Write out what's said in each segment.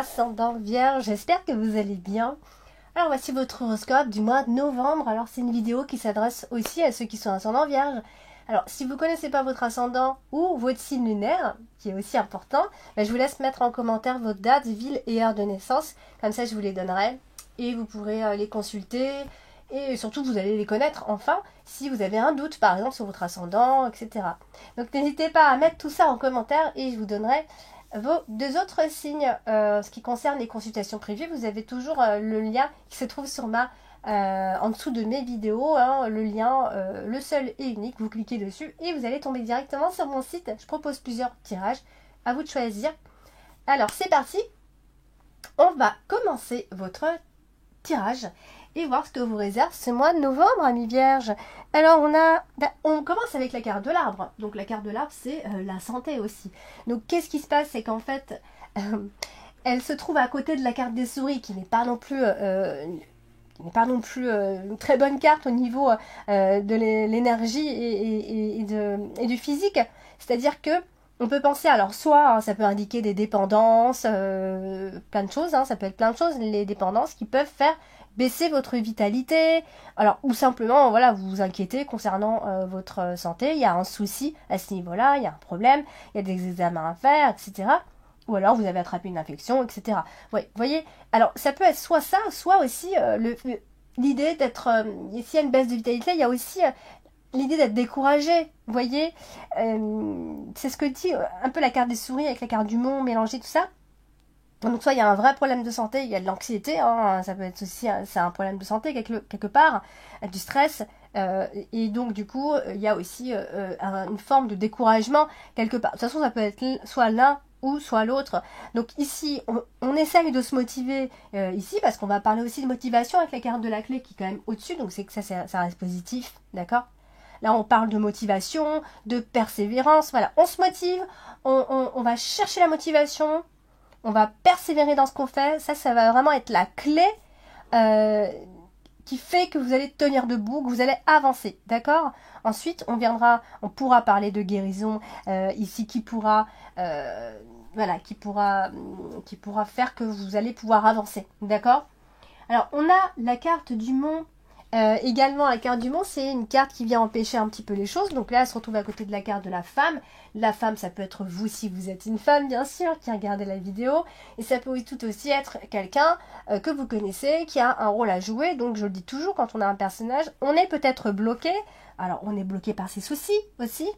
ascendant Vierge, j'espère que vous allez bien. Alors voici votre horoscope du mois de novembre. Alors c'est une vidéo qui s'adresse aussi à ceux qui sont ascendant Vierge. Alors si vous ne connaissez pas votre ascendant ou votre signe lunaire, qui est aussi important, je vous laisse mettre en commentaire votre date, ville et heure de naissance. Comme ça je vous les donnerai et vous pourrez les consulter. Et surtout, vous allez les connaître enfin si vous avez un doute, par exemple, sur votre ascendant, etc. Donc n'hésitez pas à mettre tout ça en commentaire et je vous donnerai vos deux autres signes. Ce qui concerne les consultations privées, vous avez toujours le lien qui se trouve sur en dessous de mes vidéos, hein, le lien, le seul et unique. Vous cliquez dessus et vous allez tomber directement sur mon site. Je propose plusieurs tirages, à vous de choisir. Alors c'est parti, on va commencer votre tirage et voir ce que vous réserve ce mois de novembre, amis vierges. Alors on commence avec la carte de l'arbre. Donc la carte de l'arbre, c'est la santé aussi. Donc qu'est-ce qui se passe, c'est qu'en fait elle se trouve à côté de la carte des souris, qui n'est pas non plus une très bonne carte au niveau de l'énergie et du physique. C'est-à-dire que on peut penser, alors soit hein, ça peut indiquer des dépendances, plein de choses, hein, ça peut être plein de choses, les dépendances qui peuvent faire baisser votre vitalité, alors ou simplement voilà, vous vous inquiétez concernant votre santé, il y a un souci à ce niveau-là, il y a un problème, il y a des examens à faire, etc. Ou alors vous avez attrapé une infection, etc. Ouais, vous voyez, alors ça peut être soit ça, soit aussi l'idée d'être, s'il y a une baisse de vitalité, il y a aussi l'idée d'être découragé, vous voyez, c'est ce que dit un peu la carte des souris avec la carte du monde mélangée, tout ça. Donc soit il y a un vrai problème de santé, il y a de l'anxiété, hein, ça peut être aussi c'est un problème de santé quelque part, du stress, et donc du coup il y a aussi une forme de découragement quelque part. De toute façon ça peut être soit l'un ou soit l'autre. Donc ici on essaye de se motiver ici parce qu'on va parler aussi de motivation avec la carte de la clé qui est quand même au-dessus, donc c'est que ça reste positif, d'accord. Là, on parle de motivation, de persévérance. Voilà, on se motive, on va chercher la motivation, on va persévérer dans ce qu'on fait. Ça va vraiment être la clé qui fait que vous allez tenir debout, que vous allez avancer, d'accord. Ensuite, on pourra parler de guérison ici qui pourra faire que vous allez pouvoir avancer, d'accord. Alors, on a la carte du mont. Également, la carte du monde, c'est une carte qui vient empêcher un petit peu les choses. Donc là, elle se retrouve à côté de la carte de la femme. La femme, ça peut être vous si vous êtes une femme, bien sûr, qui regardez la vidéo. Et ça peut tout aussi être quelqu'un que vous connaissez, qui a un rôle à jouer. Donc, je le dis toujours, quand on a un personnage, on est peut-être bloqué. Alors, on est bloqué par ses soucis aussi.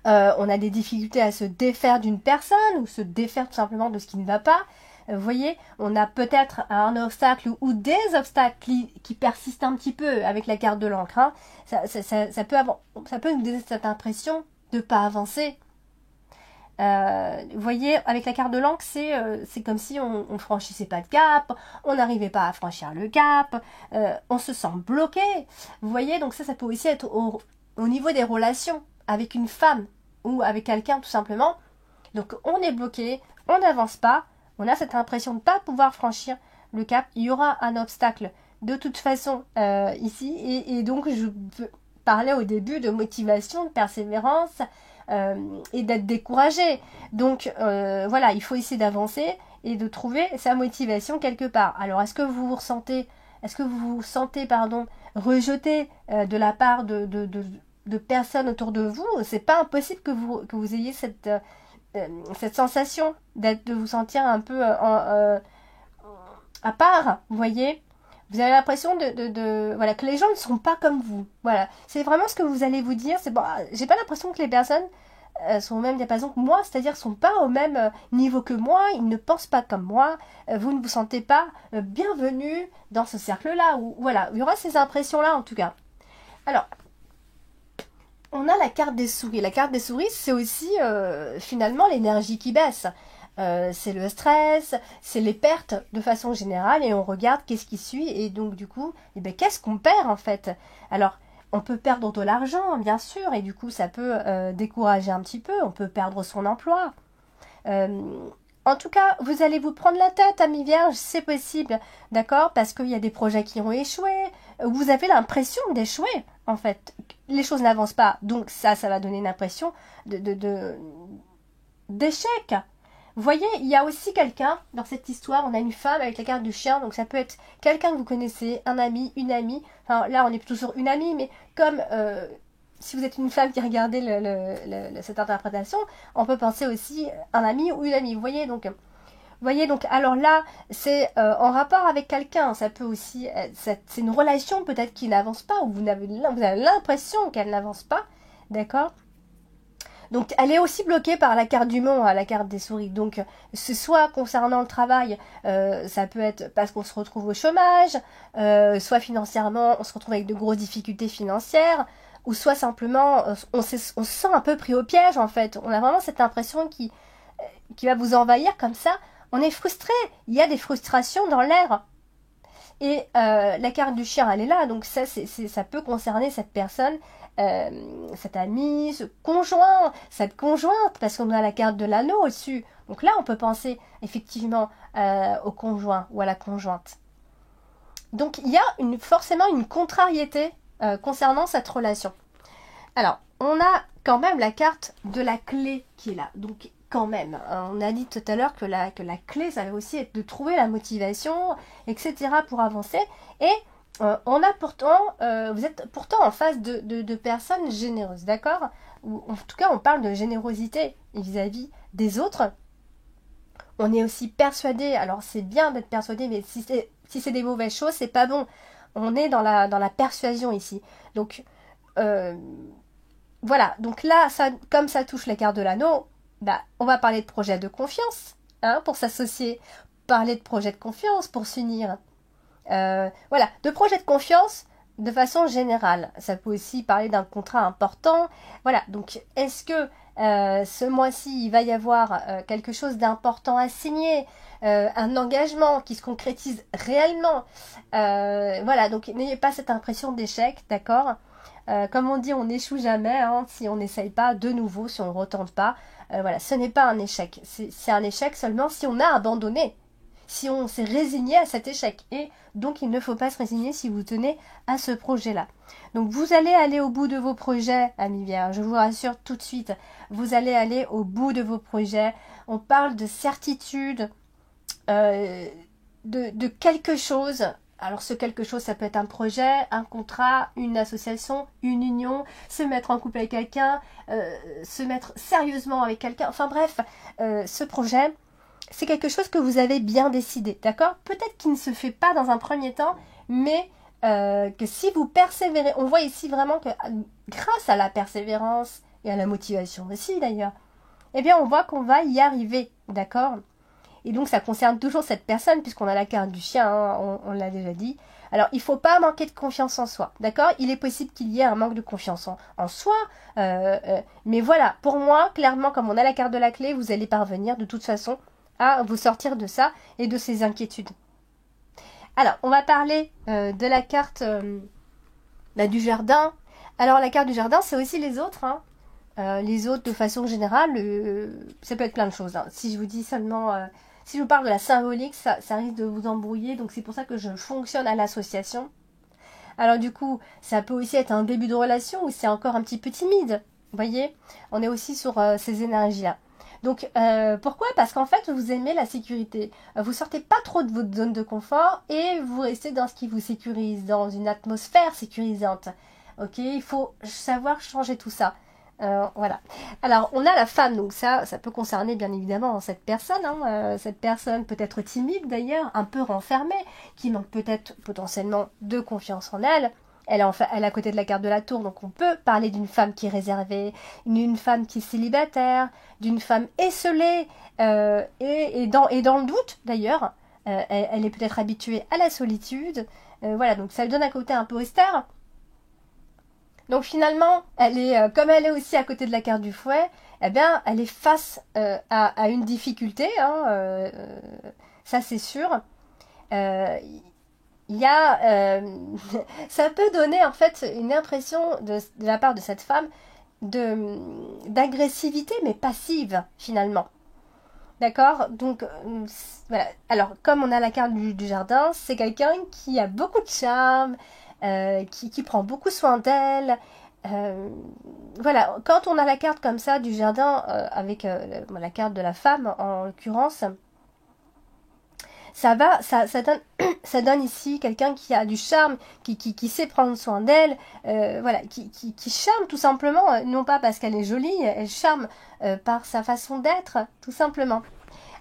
On a des difficultés à se défaire d'une personne ou se défaire tout simplement de ce qui ne va pas. Vous voyez, on a peut-être un obstacle ou des obstacles qui persistent un petit peu avec la carte de l'encre. Hein. Ça peut nous donner cette impression de ne pas avancer. Vous voyez, avec la carte de l'encre, c'est comme si on ne franchissait pas de cap, on n'arrivait pas à franchir le cap, on se sent bloqué. Vous voyez, donc ça peut aussi être au niveau des relations avec une femme ou avec quelqu'un tout simplement. Donc on est bloqué, on n'avance pas. On a cette impression de ne pas pouvoir franchir le cap. Il y aura un obstacle de toute façon ici. Et donc, je parlais au début de motivation, de persévérance et d'être découragé. Donc, voilà, il faut essayer d'avancer et de trouver sa motivation quelque part. Alors, est-ce que vous vous sentez rejeté de la part de personnes autour de vous? C'est pas impossible que vous ayez cette sensation de vous sentir un peu à part, vous voyez. Vous avez l'impression voilà, que les gens ne sont pas comme vous. Voilà, c'est vraiment ce que vous allez vous dire. C'est bon, j'ai pas l'impression que les personnes sont au même diapason que moi, c'est-à-dire sont pas au même niveau que moi, ils ne pensent pas comme moi, vous ne vous sentez pas bienvenue dans ce cercle-là. Ou voilà, il y aura ces impressions-là en tout cas. Alors, on a la carte des souris. La carte des souris, c'est aussi finalement l'énergie qui baisse. C'est le stress, c'est les pertes de façon générale et on regarde qu'est-ce qui suit et donc du coup, qu'est-ce qu'on perd en fait? Alors, on peut perdre de l'argent, bien sûr, et du coup, ça peut décourager un petit peu. On peut perdre son emploi. En tout cas, vous allez vous prendre la tête, amis vierges, c'est possible, d'accord? Parce qu'il y a des projets qui ont échoué. Vous avez l'impression d'échouer, en fait. Les choses n'avancent pas, donc ça va donner une impression d'échec. Vous voyez, il y a aussi quelqu'un dans cette histoire. On a une femme avec la carte du chien, donc ça peut être quelqu'un que vous connaissez, un ami, une amie. Enfin, là, on est plutôt sur une amie, mais comme si vous êtes une femme qui regardait cette interprétation, on peut penser aussi un ami ou une amie. Vous voyez, donc, alors là, c'est en rapport avec quelqu'un. Ça peut aussi, c'est une relation peut-être qui n'avance pas, ou vous avez l'impression qu'elle n'avance pas, d'accord? Donc, elle est aussi bloquée par la carte du mont, la carte des souris. Donc, ce soit concernant le travail, ça peut être parce qu'on se retrouve au chômage, soit financièrement, on se retrouve avec de grosses difficultés financières, ou soit simplement, on se sent un peu pris au piège, en fait. On a vraiment cette impression qui va vous envahir comme ça. On est frustré. Il y a des frustrations dans l'air. Et la carte du chien, elle est là. Donc ça peut concerner cette personne, cet ami, ce conjoint, cette conjointe, parce qu'on a la carte de l'anneau au-dessus. Donc là, on peut penser effectivement au conjoint ou à la conjointe. Donc il y a forcément une contrariété concernant cette relation. Alors, on a quand même la carte de la clé qui est là. Donc quand même, on a dit tout à l'heure que la clé, ça va aussi être de trouver la motivation, etc. pour avancer. Et on a pourtant, vous êtes pourtant en face de personnes généreuses, d'accord? Ou en tout cas, on parle de générosité vis-à-vis des autres. On est aussi persuadé, alors c'est bien d'être persuadé, mais si c'est des mauvaises choses, c'est pas bon. On est dans la persuasion ici. Donc, voilà. Donc là, comme ça touche la carte de l'anneau, on va parler de projet de confiance, pour s'associer, parler de projet de confiance pour s'unir. Voilà, de projet de confiance de façon générale. Ça peut aussi parler d'un contrat important. Voilà, donc est-ce que ce mois-ci, il va y avoir quelque chose d'important à signer, un engagement qui se concrétise réellement. Voilà, donc n'ayez pas cette impression d'échec, d'accord? Comme on dit, on n'échoue jamais si on n'essaye pas de nouveau, si on ne retente pas. Voilà, ce n'est pas un échec. C'est un échec seulement si on a abandonné, si on s'est résigné à cet échec. Et donc, il ne faut pas se résigner si vous tenez à ce projet-là. Donc, vous allez aller au bout de vos projets, amis vierges. Je vous rassure tout de suite, vous allez aller au bout de vos projets. On parle de certitude, de quelque chose. Alors ce quelque chose, ça peut être un projet, un contrat, une association, une union, se mettre en couple avec quelqu'un, se mettre sérieusement avec quelqu'un. Enfin bref, ce projet, c'est quelque chose que vous avez bien décidé, d'accord? Peut-être qu'il ne se fait pas dans un premier temps, mais que si vous persévérez, on voit ici vraiment que grâce à la persévérance et à la motivation aussi d'ailleurs, eh bien on voit qu'on va y arriver, d'accord? Et donc ça concerne toujours cette personne puisqu'on a la carte du chien, on l'a déjà dit. Alors il ne faut pas manquer de confiance en soi, d'accord? Il est possible qu'il y ait un manque de confiance en soi, mais voilà, pour moi, clairement, comme on a la carte de la clé, vous allez parvenir de toute façon à vous sortir de ça et de ces inquiétudes. Alors, on va parler de la carte du jardin. Alors la carte du jardin, c'est aussi les autres, les autres, de façon générale, ça peut être plein de choses. Si je vous dis seulement, si je vous parle de la symbolique, ça risque de vous embrouiller. Donc c'est pour ça que je fonctionne à l'association. Alors du coup, ça peut aussi être un début de relation où c'est encore un petit peu timide. Vous voyez, on est aussi sur ces énergies-là. Donc pourquoi? Parce qu'en fait, vous aimez la sécurité. Vous sortez pas trop de votre zone de confort et vous restez dans ce qui vous sécurise, dans une atmosphère sécurisante. Ok, il faut savoir changer tout ça. Voilà. Alors, on a la femme, donc ça peut concerner bien évidemment cette personne. Cette personne peut être timide d'ailleurs, un peu renfermée, qui manque peut-être potentiellement de confiance en elle. Elle est à côté de la carte de la tour, donc on peut parler d'une femme qui est réservée, d'une femme qui est célibataire, d'une femme esselée, et dans le doute d'ailleurs. Elle est peut-être habituée à la solitude. Voilà, donc ça lui donne un côté un peu austère. Donc finalement, comme elle est aussi à côté de la carte du fouet, eh bien, elle est face à une difficulté, ça c'est sûr. Il y a, ça peut donner en fait une impression de la part de cette femme d'agressivité, mais passive finalement. D'accord? Donc, voilà. Alors, comme on a la carte du jardin, c'est quelqu'un qui a beaucoup de charme, qui prend beaucoup soin d'elle, voilà, quand on a la carte comme ça du jardin, avec la carte de la femme en l'occurrence, ça donne, ça donne ici quelqu'un qui a du charme, qui sait prendre soin d'elle, voilà, qui charme tout simplement, non pas parce qu'elle est jolie, elle charme par sa façon d'être, tout simplement.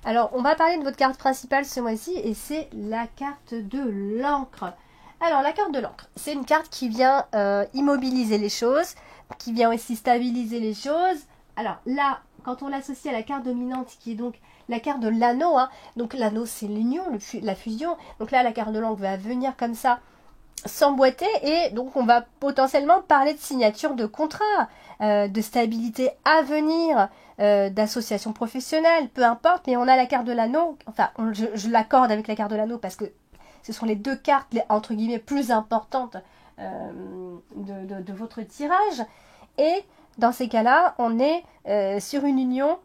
Alors, on va parler de votre carte principale ce mois-ci, et c'est la carte de l'encre. Alors, la carte de l'encre, c'est une carte qui vient immobiliser les choses, qui vient aussi stabiliser les choses. Alors là, quand on l'associe à la carte dominante, qui est donc la carte de l'anneau, hein, donc l'anneau c'est l'union, la fusion, donc là la carte de l'encre va venir comme ça s'emboîter, et donc on va potentiellement parler de signature de contrat, de stabilité à venir, d'association professionnelle, peu importe, mais on a la carte de l'anneau, enfin je l'accorde avec la carte de l'anneau parce que ce sont les deux cartes, entre guillemets, plus importantes de votre tirage, et dans ces cas-là, on est sur une union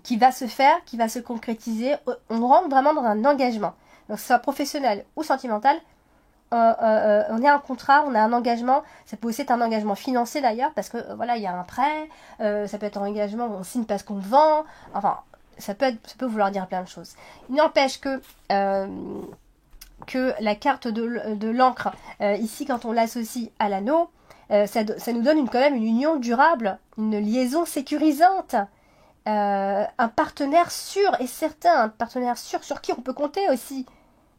qui va se faire, qui va se concrétiser. On rentre vraiment dans un engagement. Donc, que ce soit professionnel ou sentimental, on a un contrat, on a un engagement. Ça peut aussi être un engagement financier d'ailleurs, parce que voilà, il y a un prêt. Ça peut être un engagement où on signe parce qu'on vend. Enfin, ça peut vouloir dire plein de choses. Il n'empêche que la carte de l'encre, ici, quand on l'associe à l'anneau, ça nous donne quand même une union durable, une liaison sécurisante, un partenaire sûr et certain, un partenaire sûr sur qui on peut compter aussi.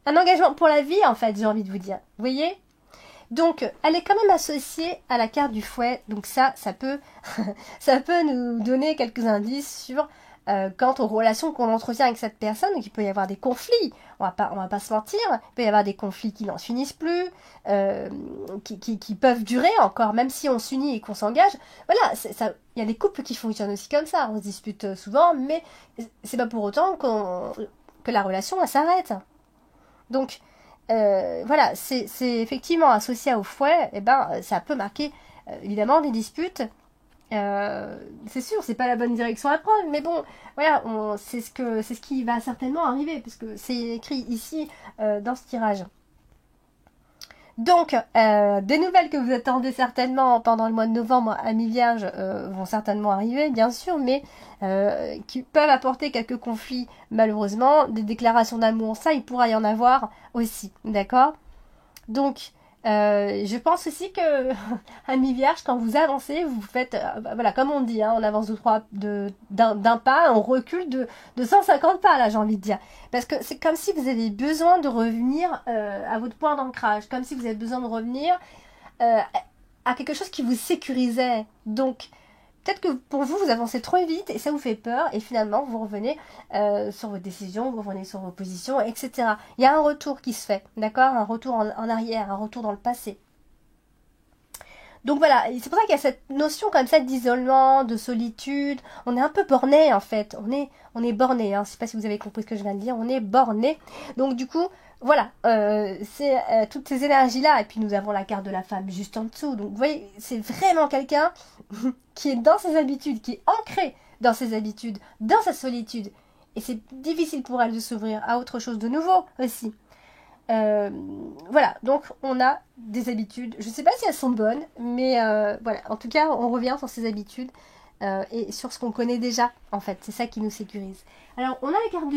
Un engagement pour la vie, en fait, j'ai envie de vous dire. Vous voyez? Donc, elle est quand même associée à la carte du fouet. Donc ça peut, ça peut nous donner quelques indices sur quant aux relations qu'on entretient avec cette personne. Donc, il peut y avoir des conflits. On va pas se mentir. Il peut y avoir des conflits qui n'en finissent plus, qui peuvent durer encore, même si on s'unit et qu'on s'engage. Voilà, il y a des couples qui fonctionnent aussi comme ça. On se dispute souvent, mais c'est pas pour autant que la relation elle s'arrête. Donc, voilà, c'est effectivement associé au fouet, et ben ça peut marquer évidemment des disputes. C'est sûr, c'est pas la bonne direction à prendre, mais bon, voilà, c'est ce qui va certainement arriver, puisque c'est écrit ici dans ce tirage. Donc, des nouvelles que vous attendez certainement pendant le mois de novembre, amis vierges, vont certainement arriver, bien sûr, mais qui peuvent apporter quelques conflits, malheureusement. Des déclarations d'amour, ça, il pourra y en avoir aussi, d'accord? Donc, je pense aussi que, amis vierges, quand vous avancez, vous faites, voilà, comme on dit, hein, on avance d'un pas, on recule de 150 pas, là, j'ai envie de dire. Parce que c'est comme si vous avez besoin de revenir à votre point d'ancrage, comme si vous avez besoin de revenir à quelque chose qui vous sécurisait. Donc, peut-être que pour vous, vous avancez trop vite et ça vous fait peur, et finalement vous revenez sur vos décisions, vous revenez sur vos positions, etc. Il y a un retour qui se fait, d'accord? Un retour en arrière, un retour dans le passé. Donc voilà, c'est pour ça qu'il y a cette notion comme ça d'isolement, de solitude. On est un peu borné en fait, on est borné, hein. Je sais pas si vous avez compris ce que je viens de dire, on est borné. Donc du coup, voilà, c'est toutes ces énergies-là, et puis nous avons la carte de la femme juste en dessous. Donc vous voyez, c'est vraiment quelqu'un qui est dans ses habitudes, qui est ancré dans ses habitudes, dans sa solitude. Et c'est difficile pour elle de s'ouvrir à autre chose de nouveau aussi. Voilà, donc on a des habitudes, je ne sais pas si elles sont bonnes, mais voilà, en tout cas on revient sur ces habitudes et sur ce qu'on connaît déjà, en fait, c'est ça qui nous sécurise. Alors on a la carte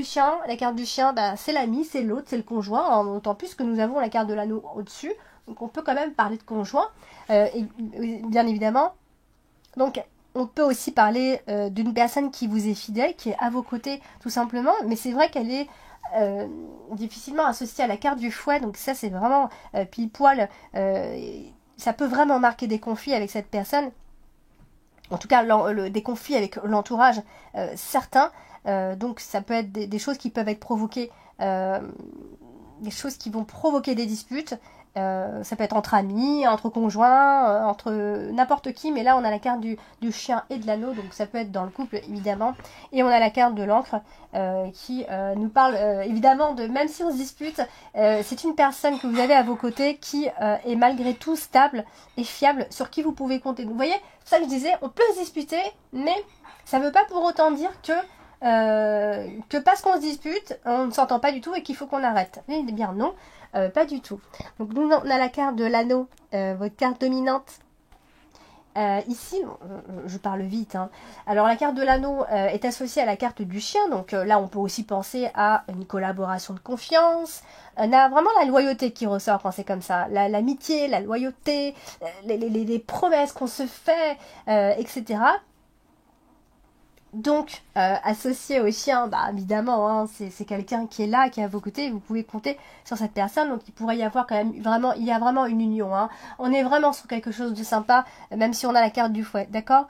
du chien, bah, c'est l'ami, c'est l'autre, c'est le conjoint, hein, d'autant plus que nous avons la carte de l'anneau au-dessus, donc on peut quand même parler de conjoint, et bien évidemment, donc on peut aussi parler d'une personne qui vous est fidèle, qui est à vos côtés tout simplement, mais c'est vrai qu'elle est difficilement associée à la carte du fouet, donc ça c'est vraiment pile poil, ça peut vraiment marquer des conflits avec cette personne, en tout cas des conflits avec l'entourage certains, donc ça peut être des choses qui peuvent être provoquées, des choses qui vont provoquer des disputes. Ça peut être entre amis, entre conjoints, entre n'importe qui, mais là on a la carte du chien et de l'anneau, donc ça peut être dans le couple évidemment, et on a la carte de l'encre qui nous parle évidemment de, même si on se dispute, c'est une personne que vous avez à vos côtés qui est malgré tout stable et fiable, sur qui vous pouvez compter. Vous voyez, c'est ça que je disais, on peut se disputer, mais ça ne veut pas pour autant dire que parce qu'on se dispute, on ne s'entend pas du tout et qu'il faut qu'on arrête. Eh bien non, pas du tout. Donc nous on a la carte de l'anneau, votre carte dominante, Ici, je parle vite, hein. Alors la carte de l'anneau est associée à la carte du chien, donc là on peut aussi penser à une collaboration de confiance. On a vraiment la loyauté qui ressort quand c'est comme ça, l'amitié, la loyauté, les promesses qu'on se fait, etc. Donc, associé au chien, bah évidemment, hein, c'est quelqu'un qui est là, qui est à vos côtés, vous pouvez compter sur cette personne, donc il pourrait y avoir quand même vraiment, il y a vraiment une union, hein. On est vraiment sur quelque chose de sympa, même si on a la carte du fouet, d'accord?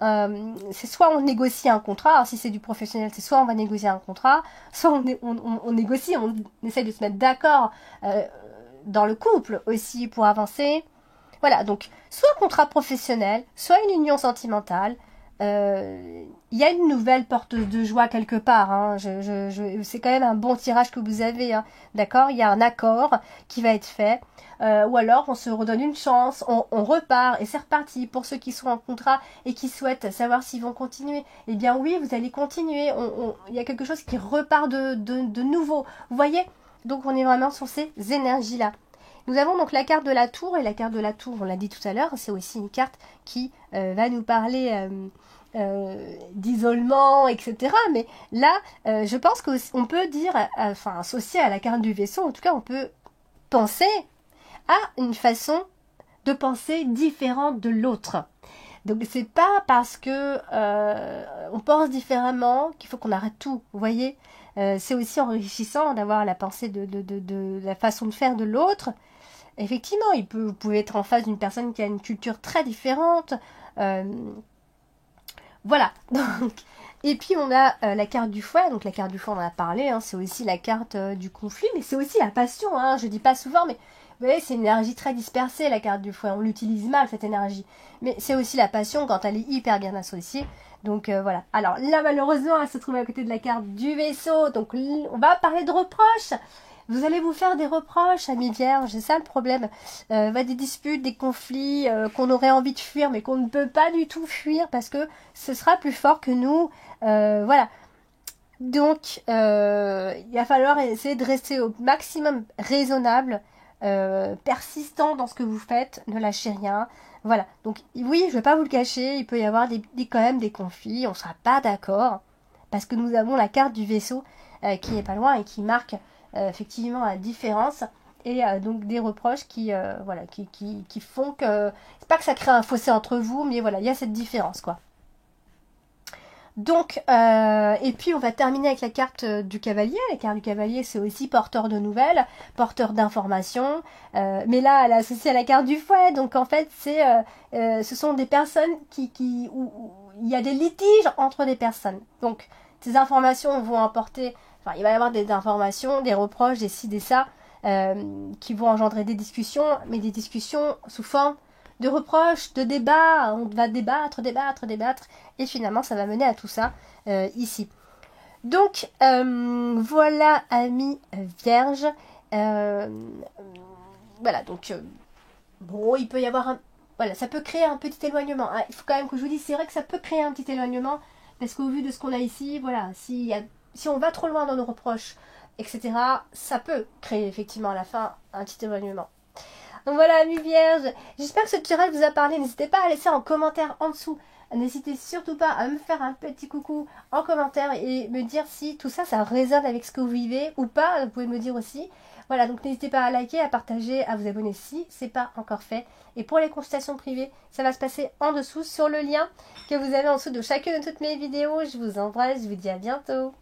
C'est soit on négocie un contrat, alors si c'est du professionnel, c'est soit on va négocier un contrat, soit on négocie, on essaye de se mettre d'accord dans le couple aussi pour avancer. Voilà, donc soit un contrat professionnel, soit une union sentimentale. Il y a une nouvelle porte de joie quelque part, hein. C'est quand même un bon tirage que vous avez, hein. D'accord? Il y a un accord qui va être fait. Ou alors on se redonne une chance, on repart et c'est reparti. Pour ceux qui sont en contrat et qui souhaitent savoir s'ils vont continuer, eh bien oui, vous allez continuer. Il y a quelque chose qui repart de nouveau. Vous voyez? Donc on est vraiment sur ces énergies-là. Nous avons donc la carte de la tour, et la carte de la tour, on l'a dit tout à l'heure, c'est aussi une carte qui va nous parler d'isolement, etc. Mais là, je pense qu'on peut dire, enfin associé à la carte du vaisseau, en tout cas on peut penser à une façon de penser différente de l'autre. Donc c'est pas parce que on pense différemment qu'il faut qu'on arrête tout, vous voyez. C'est aussi enrichissant d'avoir la pensée de la façon de faire de l'autre. Effectivement, vous pouvez être en face d'une personne qui a une culture très différente. Voilà. Donc, et puis on a la carte du fouet. Donc la carte du fouet, on en a parlé, hein, c'est aussi la carte du conflit, mais c'est aussi la passion. Hein, je dis pas souvent, mais vous voyez, c'est une énergie très dispersée, la carte du fouet. On l'utilise mal, cette énergie. Mais c'est aussi la passion quand elle est hyper bien associée. Donc voilà. Alors là, malheureusement, elle se trouve à côté de la carte du vaisseau. Donc on va parler de reproches. Vous allez vous faire des reproches, amis vierges, c'est ça le problème. Des disputes, des conflits qu'on aurait envie de fuir, mais qu'on ne peut pas du tout fuir parce que ce sera plus fort que nous. Voilà. Donc, il va falloir essayer de rester au maximum raisonnable, persistant dans ce que vous faites, ne lâchez rien. Voilà. Donc, oui, je ne vais pas vous le cacher, il peut y avoir quand même des conflits, on ne sera pas d'accord, parce que nous avons la carte du vaisseau qui n'est pas loin et qui marque effectivement la différence, et donc des reproches qui font que c'est pas que ça crée un fossé entre vous, mais voilà, il y a cette différence, quoi. Donc et puis on va terminer avec la carte du cavalier. La carte du cavalier, c'est aussi porteur de nouvelles, porteur d'informations, mais là elle est associée à la carte du fouet, donc en fait ce sont des personnes où il y a des litiges entre des personnes. Donc ces informations vont apporter, enfin, il va y avoir des informations, des reproches, des ci, des ça, qui vont engendrer des discussions, mais des discussions sous forme de reproches, de débats. On va débattre, et finalement, ça va mener à tout ça ici. Donc, voilà, amis vierges. Voilà, donc, bon, il peut y avoir voilà, ça peut créer un petit éloignement. Ah, il faut quand même que je vous dise, c'est vrai que ça peut créer un petit éloignement, parce qu'au vu de ce qu'on a ici, voilà, si on va trop loin dans nos reproches, etc., ça peut créer effectivement à la fin un petit éloignement. Donc voilà, amis vierges, j'espère que ce tirage vous a parlé. N'hésitez pas à laisser en commentaire en dessous. N'hésitez surtout pas à me faire un petit coucou en commentaire et me dire si tout ça, ça résonne avec ce que vous vivez ou pas. Vous pouvez me dire aussi. Voilà, donc n'hésitez pas à liker, à partager, à vous abonner si ce n'est pas encore fait. Et pour les consultations privées, ça va se passer en dessous sur le lien que vous avez en dessous de chacune de toutes mes vidéos. Je vous embrasse, je vous dis à bientôt.